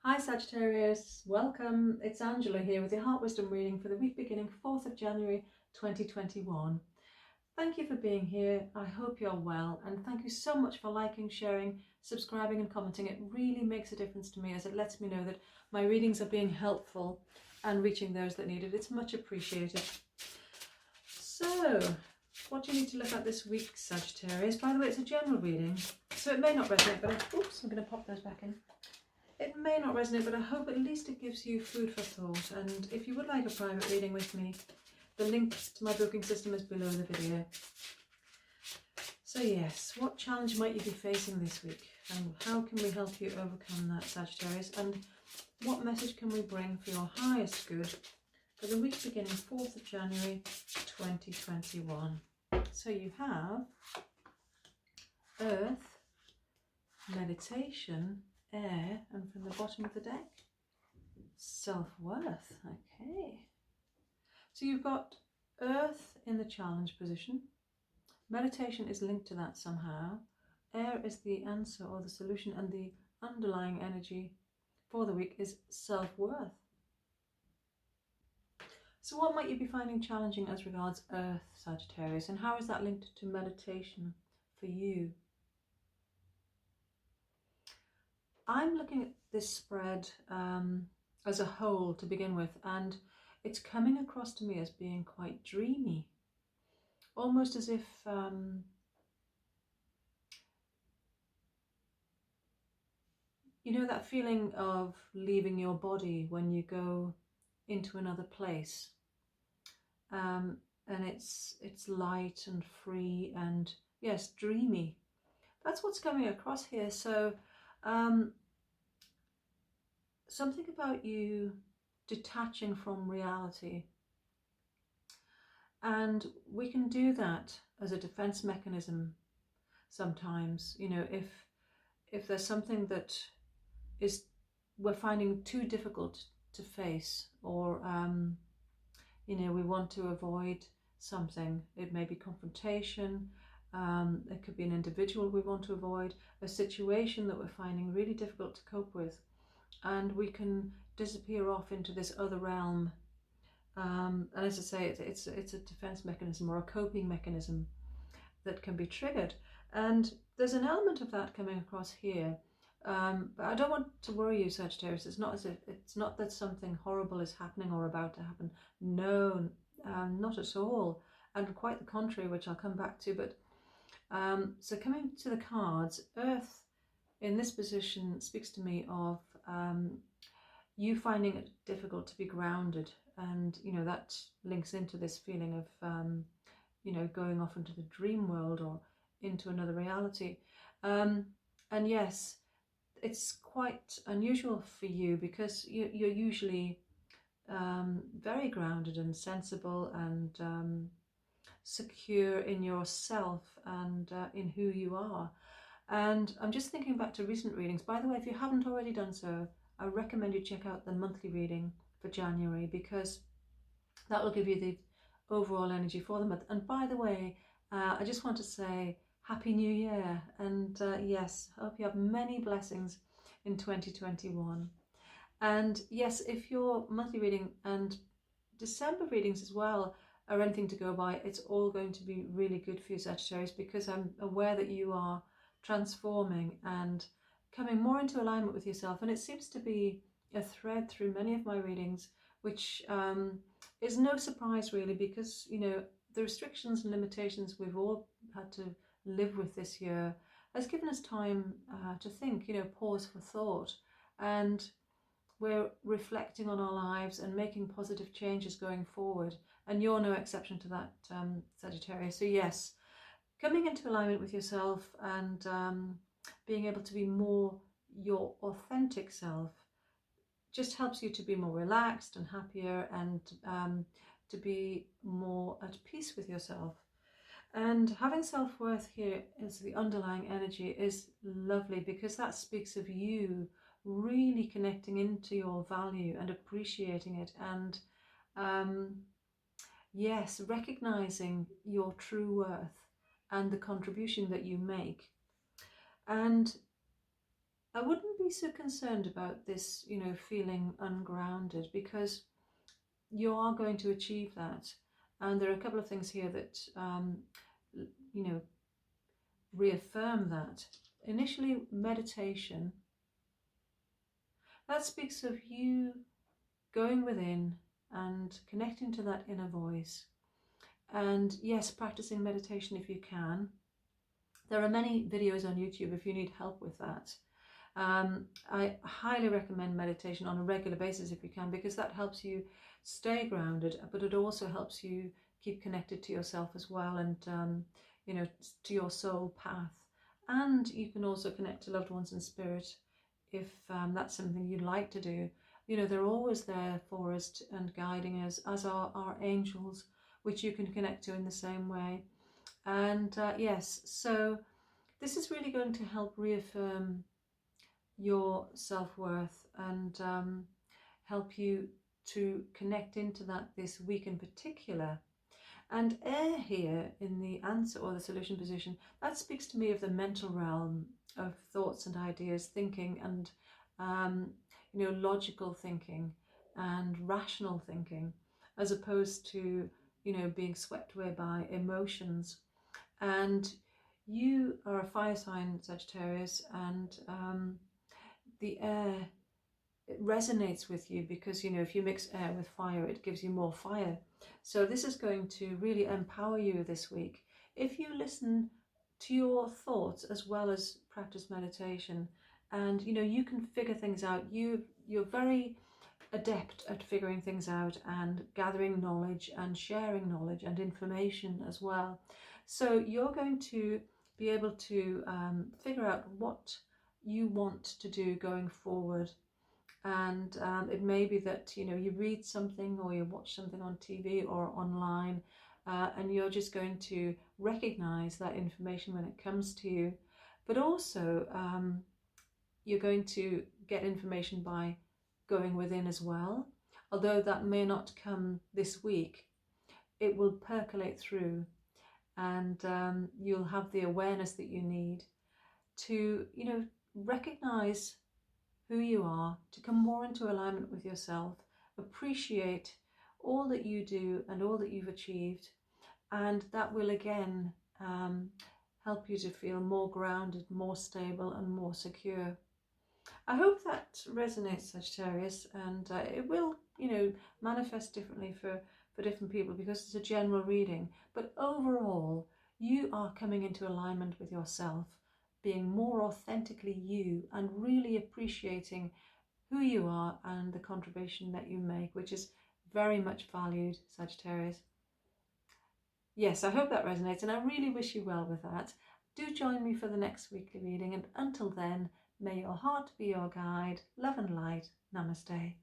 Hi Sagittarius, welcome. It's Angela here with your Heart Wisdom reading for the week beginning 4th of January 2021. Thank you for being here. I hope you're well, and thank you so much for liking, sharing, subscribing and commenting. It really makes a difference to me as it lets me know that my readings are being helpful and reaching those that need it. It's much appreciated. So, what do you need to look at this week, Sagittarius? By the way, it's a general reading, so it may not resonate, but I'm going to pop those back in. It may not resonate, but I hope at least it gives you food for thought. And if you would like a private reading with me, the link to my booking system is below the video. So yes, what challenge might you be facing this week? And how can we help you overcome that, Sagittarius? And what message can we bring for your highest good for the week beginning 4th of January 2021? So you have Earth, Meditation, Air, and from the bottom of the deck, self-worth. Okay, so you've got Earth in the challenge position, meditation is linked to that somehow, air is the answer or the solution, and the underlying energy for the week is self-worth. So what might you be finding challenging as regards Earth, Sagittarius, and how is that linked to meditation for you? I'm looking at this spread as a whole to begin with, and it's coming across to me as being quite dreamy, almost as if you know that feeling of leaving your body when you go into another place, and it's light and free and yes, dreamy. That's what's coming across here. So something about you detaching from reality, and we can do that as a defense mechanism sometimes. You know, if there's something that is we're finding too difficult to face, or you know, we want to avoid something. It may be confrontation, it could be an individual we want to avoid, a situation that we're finding really difficult to cope with, and we can disappear off into this other realm. And as I say, it's a defense mechanism or a coping mechanism that can be triggered. And there's an element of that coming across here. But I don't want to worry you, Sagittarius. It's not that something horrible is happening or about to happen. No, not at all. And quite the contrary, which I'll come back to. But so coming to the cards, Earth in this position speaks to me of you finding it difficult to be grounded, and you know that links into this feeling of you know, going off into the dream world or into another reality. And yes, it's quite unusual for you because you're usually very grounded and sensible and secure in yourself and in who you are. And I'm just thinking back to recent readings. By the way, if you haven't already done so, I recommend you check out the monthly reading for January, because that will give you the overall energy for the month. And by the way, I just want to say Happy New Year, and yes, I hope you have many blessings in 2021. And yes, if your monthly reading and December readings as well are anything to go by, it's all going to be really good for you, Sagittarius, because I'm aware that you are transforming and coming more into alignment with yourself. And it seems to be a thread through many of my readings, which is no surprise really, because you know the restrictions and limitations we've all had to live with this year has given us time to think, you know, pause for thought, and we're reflecting on our lives and making positive changes going forward, and you're no exception to that, Sagittarius. So yes, coming into alignment with yourself and being able to be more your authentic self just helps you to be more relaxed and happier, and to be more at peace with yourself. And having self-worth here as the underlying energy is lovely, because that speaks of you really connecting into your value and appreciating it, and yes, recognizing your true worth and the contribution that you make. And I wouldn't be so concerned about this, feeling ungrounded, because you are going to achieve that. And there are a couple of things here that, you know, reaffirm that. Initially, meditation, that speaks of you going within and connecting to that inner voice. And yes, practicing meditation if you can. There are many videos on YouTube if you need help with that. I highly recommend meditation on a regular basis if you can, because that helps you stay grounded, but it also helps you keep connected to yourself as well, and to your soul path. And you can also connect to loved ones in spirit if that's something you'd like to do. They're always there for us and guiding us, as are our angels, which you can connect to in the same way. And yes, so this is really going to help reaffirm your self-worth and help you to connect into that this week in particular. And air here in the answer or the solution position, that speaks to me of the mental realm of thoughts and ideas, thinking, and logical thinking and rational thinking, as opposed to being swept away by emotions. And you are a fire sign, Sagittarius, and the air, it resonates with you, because if you mix air with fire, it gives you more fire. So this is going to really empower you this week if you listen to your thoughts as well as practice meditation. And you can figure things out. You're very adept at figuring things out and gathering knowledge and sharing knowledge and information as well. So you're going to be able to figure out what you want to do going forward. And it may be that you read something or you watch something on TV or online, and you're just going to recognize that information when it comes to you. But also you're going to get information by going within as well. Although that may not come this week, it will percolate through, and you'll have the awareness that you need to recognize who you are, to come more into alignment with yourself, appreciate all that you do and all that you've achieved, and that will again help you to feel more grounded, more stable and more secure. I hope that resonates, Sagittarius, and it will manifest differently for different people, because it's a general reading. But overall, you are coming into alignment with yourself, being more authentically you, and really appreciating who you are and the contribution that you make, which is very much valued, Sagittarius. Yes, I hope that resonates, and I really wish you well with that. Do join me for the next weekly reading, and until then, may your heart be your guide. Love and light. Namaste.